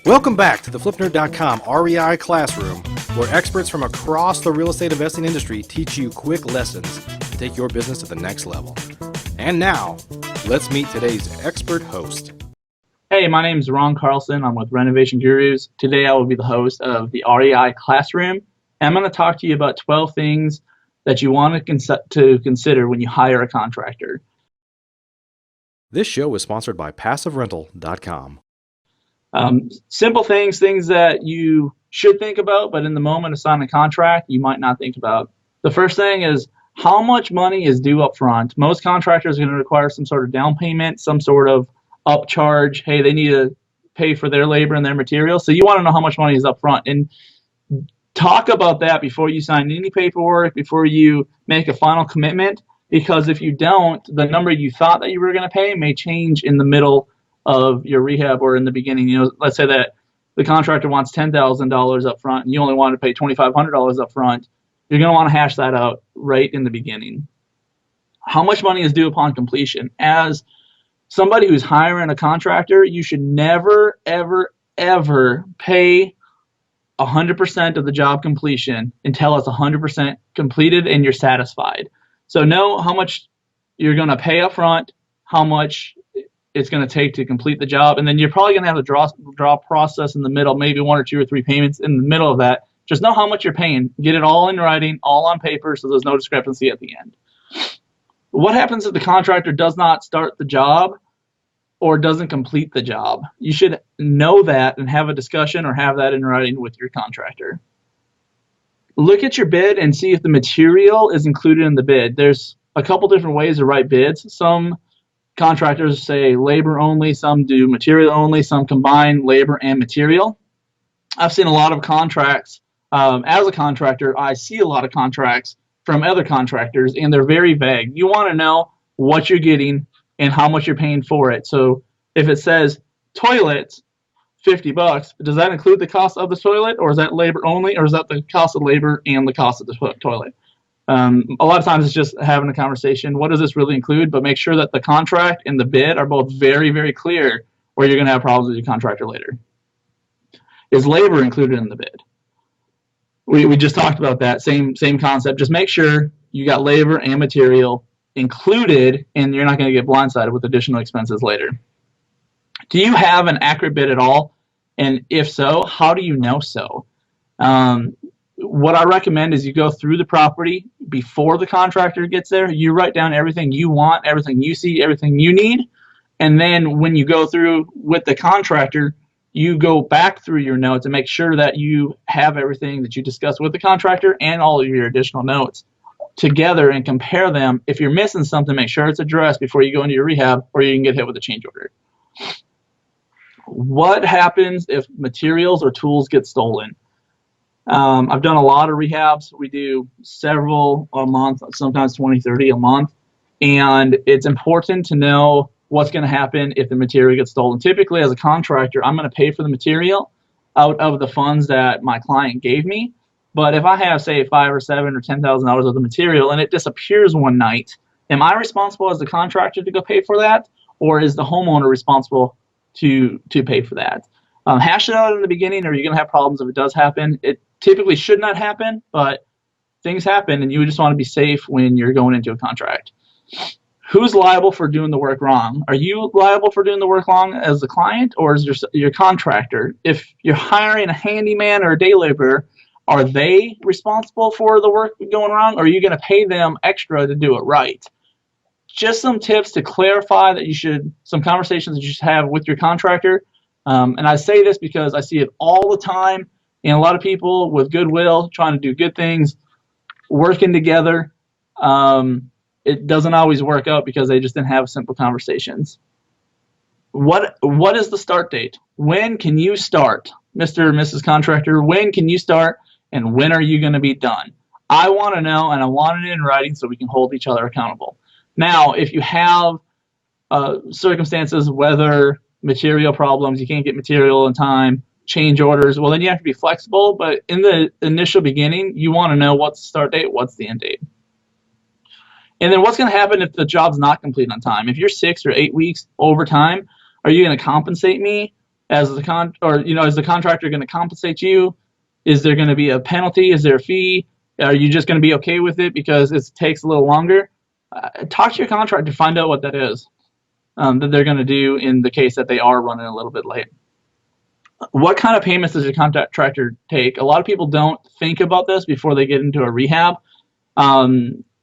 Welcome back to the FlipNerd.com REI Classroom, where experts from across the real estate investing industry teach you quick lessons to take your business to the next level. And now, let's meet today's expert host. Hey, my name is Carlson. I'm with Renovation Gurus. Today I will be the host of the REI Classroom. And I'm going to talk to you about 12 things that you want to consider when you hire a contractor. This show is sponsored by PassiveRental.com. Simple things that you should think about, but in the moment of signing a contract, you might not think about. The first thing is how much money is due up front. Most contractors are going to require some sort of down payment, some sort of upcharge. Hey, they need to pay for their labor and their material. So you want to know how much money is up front. And talk about that before you sign any paperwork, before you make a final commitment, because if you don't, the number you thought that you were going to pay may change in the middle of your rehab or in the beginning. You know, let's say that the contractor wants $10,000 up front and you only want to pay $2,500 up front. You're going to want to hash that out right in the beginning. How much money is due upon completion? As somebody who's hiring a contractor, you should never, ever, ever pay 100% of the job completion until it's 100% completed and you're satisfied. So know how much you're going to pay up front, how much it's going to take to complete the job, and then you're probably going to have a draw process in the middle, maybe 1 or 2 or 3 payments in the middle of that. Just know how much you're paying. Get it all in writing, all on paper, so there's no discrepancy at the end. What happens if the contractor does not start the job or doesn't complete the job? You should know that and have a discussion or have that in writing with your contractor. Look at your bid and see if the material is included in the bid. There's a couple different ways to write bids. Some contractors say labor only, some do material only, some combine labor and material. I've seen a lot of contracts. As a contractor, I see a lot of contracts from other contractors, and they're very vague. You want to know what you're getting and how much you're paying for it. So if it says toilets, $50, does that include the cost of the toilet, or is that labor only, or is that the cost of labor and the cost of the toilet? A lot of times it's just having a conversation. What does this really include? But make sure that the contract and the bid are both very, very clear, or you're going to have problems with your contractor later. Is labor included in the bid? We just talked about that. Same concept. Just make sure you got labor and material included, and you're not going to get blindsided with additional expenses later. Do you have an accurate bid at all? And if so, how do you know so? What I recommend is you go through the property before the contractor gets there. You write down everything you want, everything you see, everything you need. And then when you go through with the contractor, you go back through your notes and make sure that you have everything that you discussed with the contractor and all of your additional notes together and compare them. If you're missing something, make sure it's addressed before you go into your rehab, or you can get hit with a change order. What happens if materials or tools get stolen? I've done a lot of rehabs. We do several a month, sometimes 20, 30 a month. And it's important to know what's going to happen if the material gets stolen. Typically, as a contractor, I'm going to pay for the material out of the funds that my client gave me. But if I have, say, $5,000 or $7,000 or $10,000 of the material and it disappears one night, am I responsible as the contractor to go pay for that? Or is the homeowner responsible to pay for that? Hash it out in the beginning, or you're going to have problems if it does happen. It typically should not happen, but things happen, and you just want to be safe when you're going into a contract. Who's liable for doing the work wrong? Are you liable for doing the work wrong as the client, or is your contractor? If you're hiring a handyman or a day laborer, are they responsible for the work going wrong, or are you going to pay them extra to do it right? Just some tips to clarify that some conversations that you should have with your contractor. And I say this because I see it all the time, and a lot of people with goodwill trying to do good things, working together, it doesn't always work out because they just didn't have simple conversations. What is the start date? When can you start, Mr. or Mrs. Contractor? When can you start, and when are you going to be done? I want to know, and I want it in writing so we can hold each other accountable. Now, if you have circumstances, whether material problems, you can't get material in time, change orders, well, then you have to be flexible. But in the initial beginning, you want to know what's the start date, what's the end date. And then what's going to happen if the job's not complete on time? If you're 6 or 8 weeks over time, are you going to compensate me as the is the contractor going to compensate you? Is there going to be a penalty? Is there a fee? Are you just going to be okay with it because it takes a little longer? Talk to your contractor, find out what that is that they're going to do in the case that they are running a little bit late. What kind of payments does your contractor take? A lot of people don't think about this before they get into a rehab.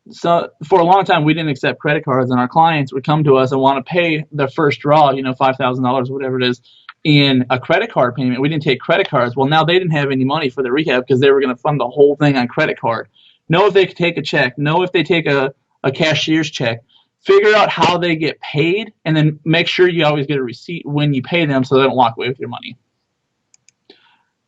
So for a long time, we didn't accept credit cards, and our clients would come to us and want to pay their first draw, $5,000, whatever it is, in a credit card payment. We didn't take credit cards. Well, now they didn't have any money for the rehab because they were going to fund the whole thing on credit card. Know if they could take a check. Know if they take a cashier's check. Figure out how they get paid, and then make sure you always get a receipt when you pay them so they don't walk away with your money.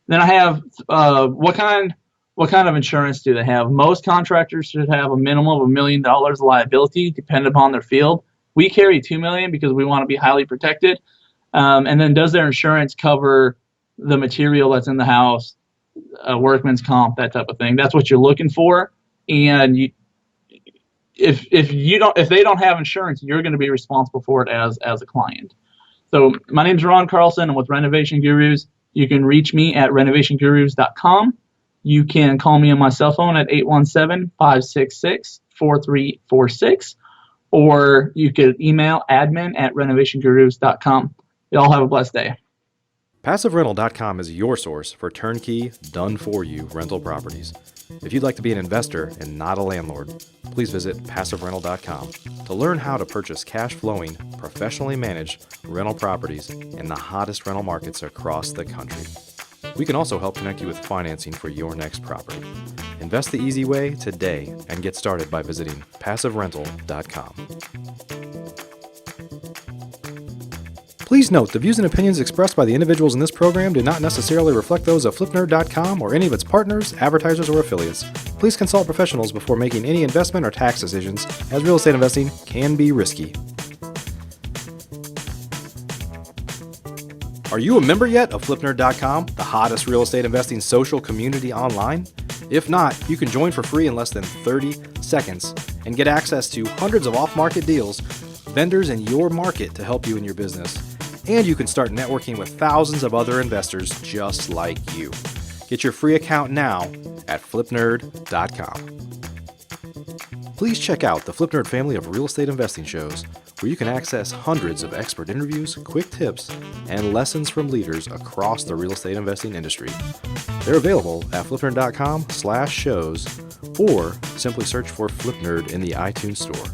Then I have what kind of insurance do they have? Most contractors should have a minimum of $1 million liability, depending upon their field. We carry $2 million because we want to be highly protected. And then does their insurance cover the material that's in the house, workman's comp, that type of thing? That's what you're looking for. And if they don't have insurance, you're going to be responsible for it as a client. So my name is Ron Carlson. I'm with Renovation Gurus. You can reach me at renovationgurus.com. You can call me on my cell phone at 817-566-4346, or you could email admin@renovationgurus.com. Y'all have a blessed day. PassiveRental.com is your source for turnkey, done-for-you rental properties. If you'd like to be an investor and not a landlord, please visit PassiveRental.com to learn how to purchase cash-flowing, professionally managed rental properties in the hottest rental markets across the country. We can also help connect you with financing for your next property. Invest the easy way today and get started by visiting PassiveRental.com. Please note, the views and opinions expressed by the individuals in this program do not necessarily reflect those of FlipNerd.com or any of its partners, advertisers, or affiliates. Please consult professionals before making any investment or tax decisions, as real estate investing can be risky. Are you a member yet of FlipNerd.com, the hottest real estate investing social community online? If not, you can join for free in less than 30 seconds and get access to hundreds of off-market deals, vendors in your market to help you in your business. And you can start networking with thousands of other investors just like you. Get your free account now at flipnerd.com. Please check out the FlipNerd family of real estate investing shows, where you can access hundreds of expert interviews, quick tips, and lessons from leaders across the real estate investing industry. They're available at flipnerd.com/shows, or simply search for FlipNerd in the iTunes Store.